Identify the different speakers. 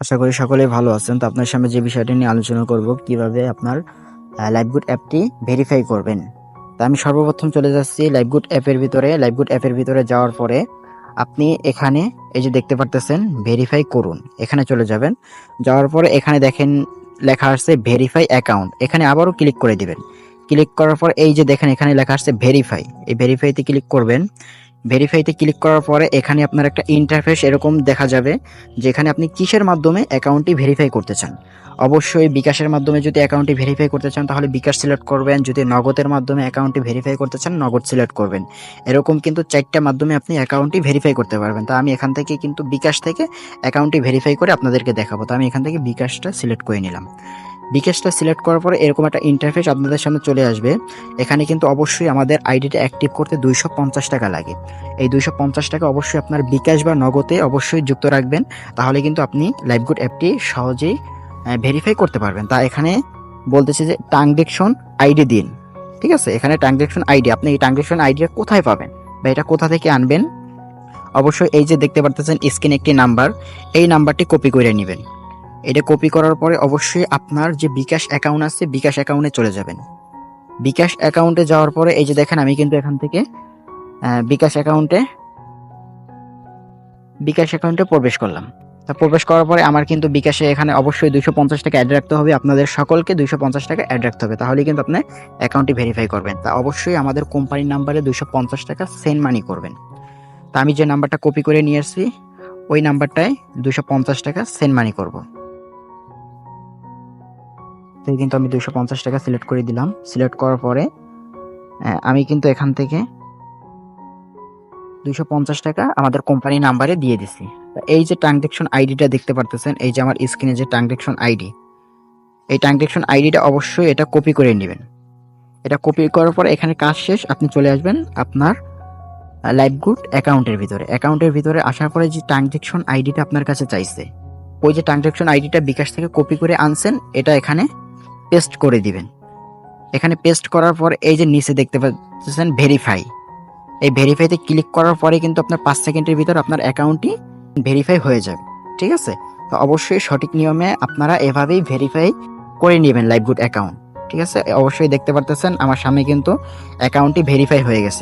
Speaker 1: আশা করি সকলেই ভালো আছেন। তো আপনার সামনে যে বিষয়টি নিয়ে আলোচনা করব, কিভাবে আপনার লাইভগুড অ্যাপটি ভেরিফাই করবেন। তো আমি সর্বপ্রথম চলে যাচ্ছি লাইভগুড অ্যাপের ভিতরে। লাইভগুড অ্যাপের ভিতরে যাওয়ার পরে আপনি এখানে এই যে দেখতে পারতেছেন ভেরিফাই করুন, এখানে চলে যাবেন। যাওয়ার পরে এখানে দেখেন লেখা আসছে ভেরিফাই অ্যাকাউন্ট, এখানে আবারও ক্লিক করে দিবেন। ক্লিক করার পর এই যে দেখেন এখানে লেখা আসছে ভেরিফাই, এই ভেরিফাইতে ক্লিক করবেন। ভেরিফাইতে ক্লিক করার পরে এখানে আপনার একটা ইন্টারফেস এরকম দেখা যাবে, যেখানে আপনি কিসের মাধ্যমে অ্যাকাউন্টটি ভেরিফাই করতে চান। অবশ্যই বিকাশের মাধ্যমে যদি অ্যাকাউন্টটি ভেরিফাই করতে চান তাহলে বিকাশ সিলেক্ট করবেন, যদি নগদের মাধ্যমে অ্যাকাউন্টটি ভেরিফাই করতে চান নগদ সিলেক্ট করবেন। এরকম কিন্তু 4টা মাধ্যমে আপনি অ্যাকাউন্টটি ভেরিফাই করতে পারবেন। তো আমি এখান থেকে কিন্তু বিকাশ থেকে অ্যাকাউন্টটি ভেরিফাই করে আপনাদেরকে দেখাবো। তো আমি এখান থেকে বিকাশটা সিলেক্ট করে নিলাম। বিকাশটা সিলেক্ট করার পরে এরকম একটা ইন্টারফেস আপনাদের সামনে চলে আসবে। এখানে কিন্তু অবশ্যই আমাদের আইডিটা অ্যাক্টিভ করতে 250 টাকা লাগে। এই 250 টাকা অবশ্যই আপনার বিকাশ বা নগদে অবশ্যই যুক্ত রাখবেন, তাহলে কিন্তু আপনি লাইভগুড অ্যাপটি সহজেই ভেরিফাই করতে পারবেন। তা এখানে বলতেছে যে ট্রানজ্যাকশন আইডি দিন। ঠিক আছে, এখানে ট্রানজ্যাকশন আইডি, আপনি এই ট্রানজ্যাকশন আইডিটা কোথায় পাবেন বা এটা কোথা থেকে আনবেন? অবশ্যই এই যে দেখতে পারতেছেন স্ক্রিনে একটি নাম্বার, এই নাম্বারটি কপি করে নেবেন। এটা কপি করার পরে অবশ্যই আপনার যে বিকাশ অ্যাকাউন্ট আছে বিকাশ অ্যাকাউন্টে চলে যাবেন। বিকাশ অ্যাকাউন্টে যাওয়ার পরে এই যে দেখেন আমি কিন্তু এখান থেকে বিকাশ অ্যাকাউন্টে প্রবেশ করলাম। তা প্রবেশ করার পরে আমার কিন্তু বিকাশে এখানে অবশ্যই 250 টাকা অ্যাড রাখতে হবে, আপনাদের সকলকে 250 টাকা অ্যাড রাখতে হবে, তাহলে কিন্তু আপনি অ্যাকাউন্টটি ভেরিফাই করবেন। তা অবশ্যই আমাদের কোম্পানির নাম্বারে 250 টাকা সেন্ড মানি করবেন। তা আমি যে নাম্বারটা কপি করে নিয়ে আসছি ওই নাম্বারটায় 250 টাকা সেন্ড মানি করব। তো কিন্তু আমি 250 টাকা সিলেক্ট করে দিলাম। সিলেক্ট করার পরে আমি কিন্তু এখান থেকে 250 টাকা আমাদের কোম্পানি নাম্বারে দিয়ে দিছি। এই যে ট্রানজ্যাকশন আইডিটা দেখতে পারতেছেন, এই যে আমার স্ক্রিনে যে ট্রানজ্যাকশন আইডি, এই ট্রানজ্যাকশন আইডিটা অবশ্যই এটা কপি করে নেবেন। এটা কপি করার পর এখানে কাজ শেষ, আপনি চলে আসবেন আপনার লাইভগুড অ্যাকাউন্টের ভিতরে আসার পরে যে ট্রানজ্যাকশন আইডিটা আপনার কাছে চাইছে, ওই যে ট্রানজ্যাকশন আইডিটা বিকাশ থেকে কপি করে আনছেন এটা এখানে পেস্ট করে দিবেন। এখানে পেস্ট করার পর এই যে নিচে দেখতে পাচ্ছেন ভেরিফাই, এই ভেরিফাইতে ক্লিক করার পরে কিন্তু আপনার 5 সেকেন্ডের ভিতর আপনার অ্যাকাউন্টটি ভেরিফাই হয়ে যাবে। ঠিক আছে, তো অবশ্যই সঠিক নিয়মে আপনারা এভাবেই ভেরিফাই করে নেবেন লাইভগুড অ্যাকাউন্ট। ঠিক আছে, অবশ্যই দেখতে পারতেছেন আমার সামনে কিন্তু অ্যাকাউন্টটি ভেরিফাই হয়ে গেছে।